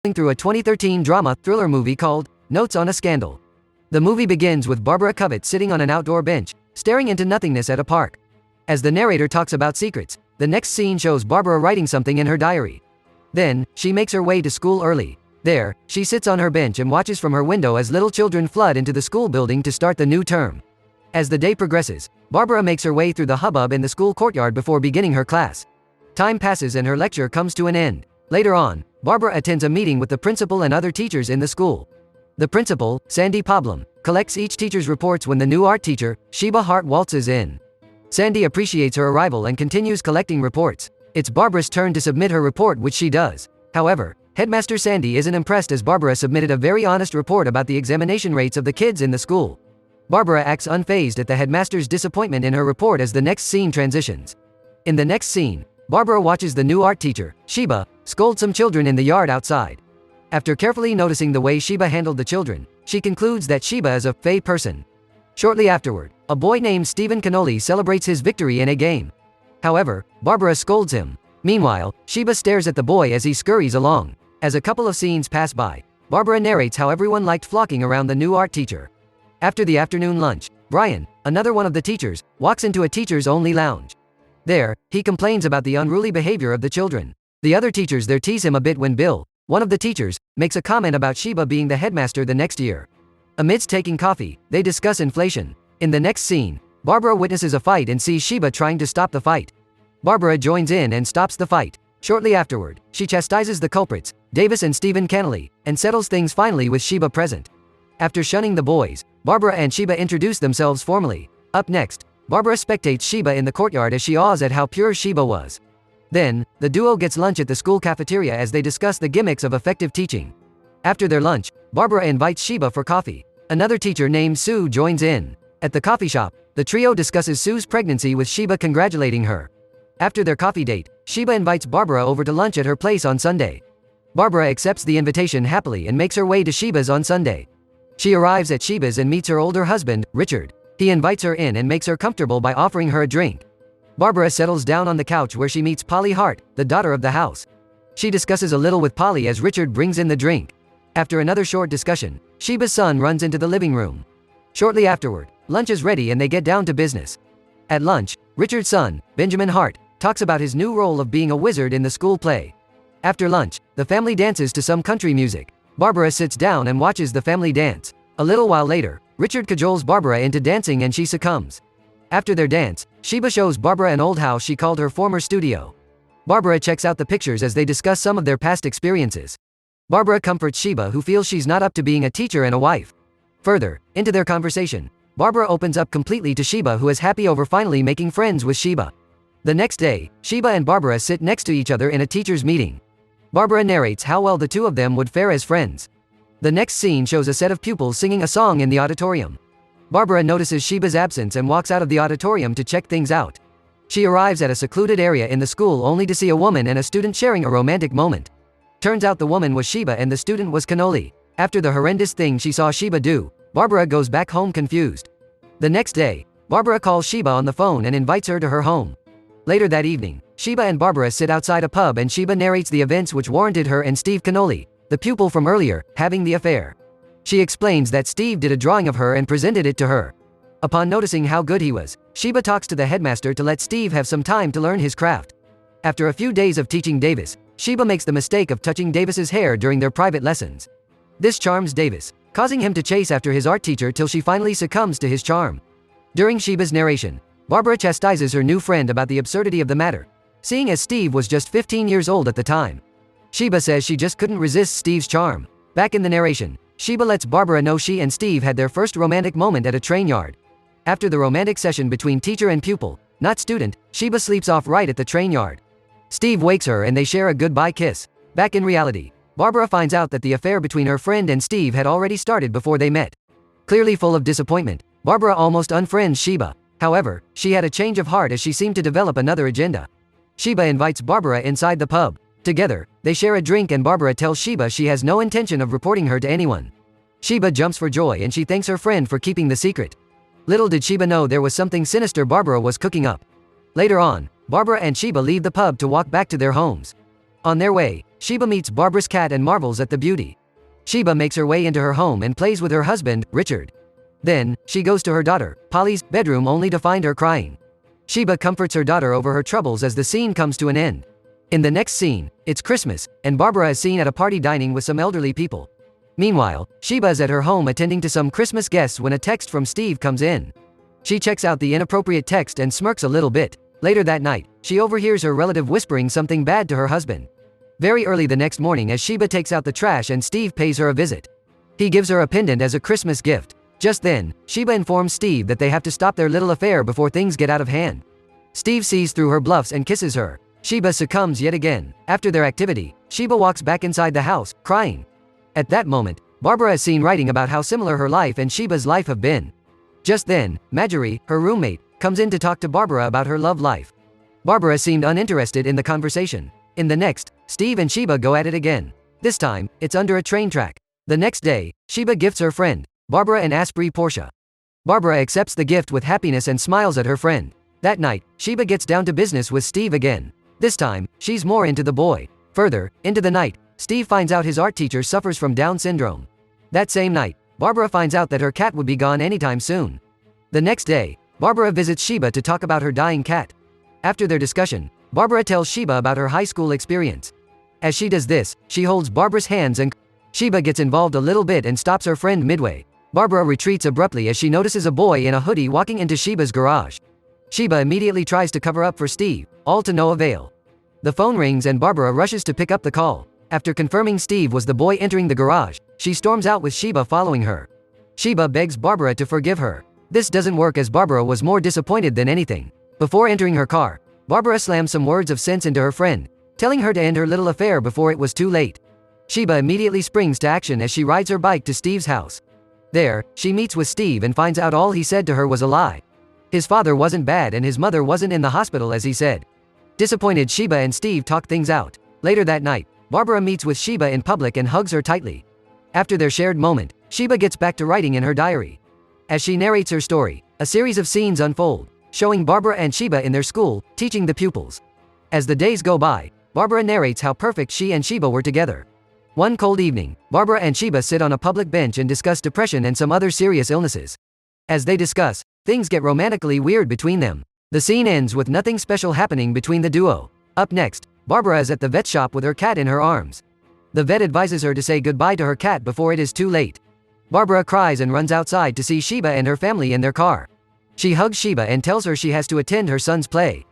through a 2013 drama thriller movie called Notes on a Scandal. The movie begins with Barbara Covett sitting on an outdoor bench, staring into nothingness at a park. As the narrator talks about secrets, the next scene shows Barbara writing something in her diary. Then, she makes her way to school early. There, she sits on her bench and watches from her window as little children flood into the school building to start the new term. As the day progresses, Barbara makes her way through the hubbub in the school courtyard before beginning her class. Time passes and her lecture comes to an end. Later on, Barbara attends a meeting with the principal and other teachers in the school. The principal, Sandy Pablum, collects each teacher's reports when the new art teacher, Sheba Hart, waltzes in. Sandy appreciates her arrival and continues collecting reports. It's Barbara's turn to submit her report, which she does. However, Headmaster Sandy isn't impressed as Barbara submitted a very honest report about the examination rates of the kids in the school. Barbara acts unfazed at the headmaster's disappointment in her report as the next scene transitions. In the next scene, Barbara watches the new art teacher, Sheba, scold some children in the yard outside. After carefully noticing the way Sheba handled the children, she concludes that Sheba is a fey person. Shortly afterward, a boy named Stephen Cannoli celebrates his victory in a game. However, Barbara scolds him. Meanwhile, Sheba stares at the boy as he scurries along. As a couple of scenes pass by, Barbara narrates how everyone liked flocking around the new art teacher. After the afternoon lunch, Brian, another one of the teachers, walks into a teachers-only lounge. There, he complains about the unruly behavior of the children. The other teachers there tease him a bit when Bill, one of the teachers, makes a comment about Sheba being the headmaster the next year. Amidst taking coffee, they discuss inflation. In the next scene, Barbara witnesses a fight and sees Sheba trying to stop the fight. Barbara joins in and stops the fight. Shortly afterward, she chastises the culprits, Davis and Stephen Cannoli, and settles things finally with Sheba present. After shunning the boys, Barbara and Sheba introduce themselves formally. Up next, Barbara spectates Sheba in the courtyard as she awes at how pure Sheba was. Then, the duo gets lunch at the school cafeteria as they discuss the gimmicks of effective teaching. After their lunch, Barbara invites Sheba for coffee. Another teacher named Sue joins in. At the coffee shop, the trio discusses Sue's pregnancy with Sheba congratulating her. After their coffee date, Sheba invites Barbara over to lunch at her place on Sunday. Barbara accepts the invitation happily and makes her way to Sheba's on Sunday. She arrives at Sheba's and meets her older husband, Richard. He invites her in and makes her comfortable by offering her a drink. Barbara settles down on the couch where she meets Polly Hart, the daughter of the house. She discusses a little with Polly as Richard brings in the drink. After another short discussion, Sheba's son runs into the living room. Shortly afterward, lunch is ready and they get down to business. At lunch, Richard's son, Benjamin Hart, talks about his new role of being a wizard in the school play. After lunch, the family dances to some country music. Barbara sits down and watches the family dance. A little while later, Richard cajoles Barbara into dancing and she succumbs. After their dance, Sheba shows Barbara an old house she called her former studio. Barbara checks out the pictures as they discuss some of their past experiences. Barbara comforts Sheba, who feels she's not up to being a teacher and a wife. Further, into their conversation, Barbara opens up completely to Sheba, who is happy over finally making friends with Sheba. The next day, Sheba and Barbara sit next to each other in a teacher's meeting. Barbara narrates how well the two of them would fare as friends. The next scene shows a set of pupils singing a song in the auditorium. Barbara notices Sheba's absence and walks out of the auditorium to check things out. She arrives at a secluded area in the school only to see a woman and a student sharing a romantic moment. Turns out the woman was Sheba and the student was Cannoli. After the horrendous thing she saw Sheba do, Barbara goes back home confused. The next day, Barbara calls Sheba on the phone and invites her to her home. Later that evening, Sheba and Barbara sit outside a pub and Sheba narrates the events which warranted her and Steve Cannoli, the pupil from earlier, having the affair. She explains that Steve did a drawing of her and presented it to her. Upon noticing how good he was, Sheba talks to the headmaster to let Steve have some time to learn his craft. After a few days of teaching Davis, Sheba makes the mistake of touching Davis's hair during their private lessons. This charms Davis, causing him to chase after his art teacher till she finally succumbs to his charm. During Sheba's narration, Barbara chastises her new friend about the absurdity of the matter, seeing as Steve was just 15 years old at the time. Sheba says she just couldn't resist Steve's charm. Back in the narration, Sheba lets Barbara know she and Steve had their first romantic moment at a train yard. After the romantic session between teacher and pupil, not student, Sheba sleeps off right at the train yard. Steve wakes her and they share a goodbye kiss. Back in reality, Barbara finds out that the affair between her friend and Steve had already started before they met. Clearly full of disappointment, Barbara almost unfriends Sheba. However, she had a change of heart as she seemed to develop another agenda. Sheba invites Barbara inside the pub. Together, they share a drink and Barbara tells Sheba she has no intention of reporting her to anyone. Sheba jumps for joy and she thanks her friend for keeping the secret. Little did Sheba know there was something sinister Barbara was cooking up. Later on, Barbara and Sheba leave the pub to walk back to their homes. On their way, Sheba meets Barbara's cat and marvels at the beauty. Sheba makes her way into her home and plays with her husband, Richard. Then, she goes to her daughter, Polly's, bedroom only to find her crying. Sheba comforts her daughter over her troubles as the scene comes to an end. In the next scene, it's Christmas, and Barbara is seen at a party dining with some elderly people. Meanwhile, Sheba is at her home attending to some Christmas guests when a text from Steve comes in. She checks out the inappropriate text and smirks a little bit. Later that night, she overhears her relative whispering something bad to her husband. Very early the next morning as Sheba takes out the trash and Steve pays her a visit. He gives her a pendant as a Christmas gift. Just then, Sheba informs Steve that they have to stop their little affair before things get out of hand. Steve sees through her bluffs and kisses her. Sheba succumbs yet again. After their activity, Sheba walks back inside the house, crying. At that moment, Barbara is seen writing about how similar her life and Sheba's life have been. Just then, Marjorie, her roommate, comes in to talk to Barbara about her love life. Barbara seemed uninterested in the conversation. In the next, Steve and Sheba go at it again. This time, it's under a train track. The next day, Sheba gifts her friend, Barbara an Asprey Porsche. Barbara accepts the gift with happiness and smiles at her friend. That night, Sheba gets down to business with Steve again. This time, she's more into the boy. Further, into the night, Steve finds out his art teacher suffers from Down syndrome. That same night, Barbara finds out that her cat would be gone anytime soon. The next day, Barbara visits Sheba to talk about her dying cat. After their discussion, Barbara tells Sheba about her high school experience. As she does this, she holds Barbara's hands and Sheba gets involved a little bit and stops her friend midway. Barbara retreats abruptly as she notices a boy in a hoodie walking into Sheba's garage. Sheba immediately tries to cover up for Steve, all to no avail. The phone rings and Barbara rushes to pick up the call. After confirming Steve was the boy entering the garage, she storms out with Sheba following her. Sheba begs Barbara to forgive her. This doesn't work as Barbara was more disappointed than anything. Before entering her car, Barbara slams some words of sense into her friend, telling her to end her little affair before it was too late. Sheba immediately springs to action as she rides her bike to Steve's house. There, she meets with Steve and finds out all he said to her was a lie. His father wasn't bad and his mother wasn't in the hospital as he said. Disappointed, Sheba and Steve talk things out. Later that night, Barbara meets with Sheba in public and hugs her tightly. After their shared moment, Sheba gets back to writing in her diary. As she narrates her story, a series of scenes unfold, showing Barbara and Sheba in their school, teaching the pupils. As the days go by, Barbara narrates how perfect she and Sheba were together. One cold evening, Barbara and Sheba sit on a public bench and discuss depression and some other serious illnesses. As they discuss, things get romantically weird between them. The scene ends with nothing special happening between the duo. Up next, Barbara is at the vet shop with her cat in her arms. The vet advises her to say goodbye to her cat before it is too late. Barbara cries and runs outside to see Sheba and her family in their car. She hugs Sheba and tells her she has to attend her son's play.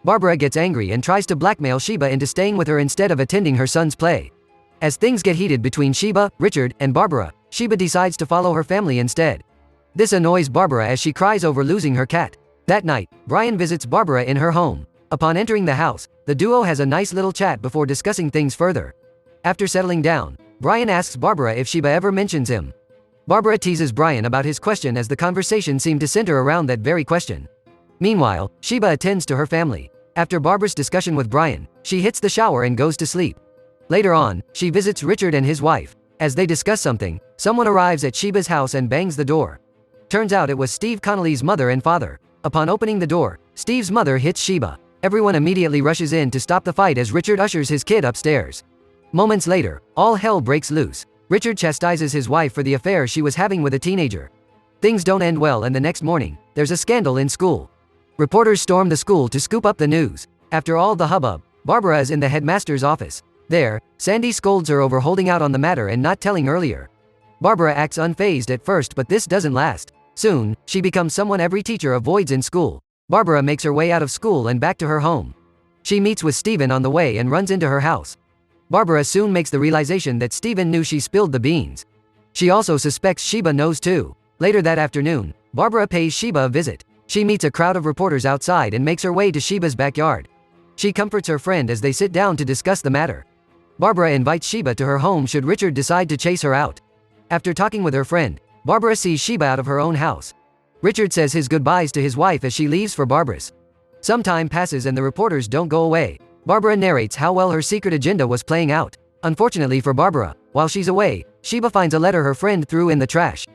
Barbara gets angry and tries to blackmail Sheba into staying with her instead of attending her son's play. As things get heated between Sheba, Richard, and Barbara, Sheba decides to follow her family instead. This annoys Barbara as she cries over losing her cat. That night, Brian visits Barbara in her home. Upon entering the house, the duo has a nice little chat before discussing things further. After settling down, Brian asks Barbara if Sheba ever mentions him. Barbara teases Brian about his question as the conversation seemed to center around that very question. Meanwhile, Sheba attends to her family. After Barbara's discussion with Brian, she hits the shower and goes to sleep. Later on, she visits Richard and his wife. As they discuss something, someone arrives at Sheba's house and bangs the door. Turns out it was Steve Connolly's mother and father. Upon opening the door, Steve's mother hits Sheba. Everyone immediately rushes in to stop the fight as Richard ushers his kid upstairs. Moments later, all hell breaks loose. Richard chastises his wife for the affair she was having with a teenager. Things don't end well and the next morning, there's a scandal in school. Reporters storm the school to scoop up the news. After all the hubbub, Barbara is in the headmaster's office. There, Sandy scolds her over holding out on the matter and not telling earlier. Barbara acts unfazed at first, but this doesn't last. Soon, she becomes someone every teacher avoids in school. Barbara makes her way out of school and back to her home. She meets with Stephen on the way and runs into her house. Barbara soon makes the realization that Stephen knew she spilled the beans. She also suspects Sheba knows too. Later that afternoon, Barbara pays Sheba a visit. She meets a crowd of reporters outside and makes her way to Sheba's backyard. She comforts her friend as they sit down to discuss the matter. Barbara invites Sheba to her home should Richard decide to chase her out. After talking with her friend, Barbara sees Sheba out of her own house. Richard says his goodbyes to his wife as she leaves for Barbara's. Some time passes and the reporters don't go away. Barbara narrates how well her secret agenda was playing out. Unfortunately for Barbara, while she's away, Sheba finds a letter her friend threw in the trash.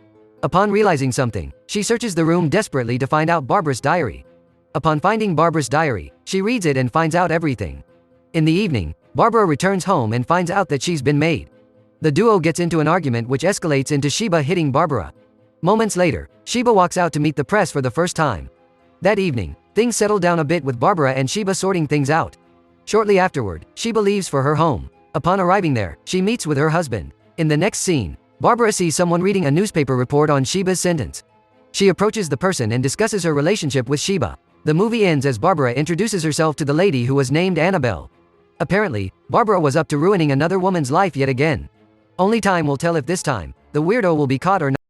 Upon realizing something, she searches the room desperately to find out Barbara's diary. Upon finding Barbara's diary, she reads it and finds out everything. In the evening, Barbara returns home and finds out that she's been made. The duo gets into an argument which escalates into Sheba hitting Barbara. Moments later, Sheba walks out to meet the press for the first time. That evening, things settle down a bit with Barbara and Sheba sorting things out. Shortly afterward, Sheba leaves for her home. Upon arriving there, she meets with her husband. In the next scene, Barbara sees someone reading a newspaper report on Sheba's sentence. She approaches the person and discusses her relationship with Sheba. The movie ends as Barbara introduces herself to the lady who was named Annabelle. Apparently, Barbara was up to ruining another woman's life yet again. Only time will tell if this time, the weirdo will be caught or not.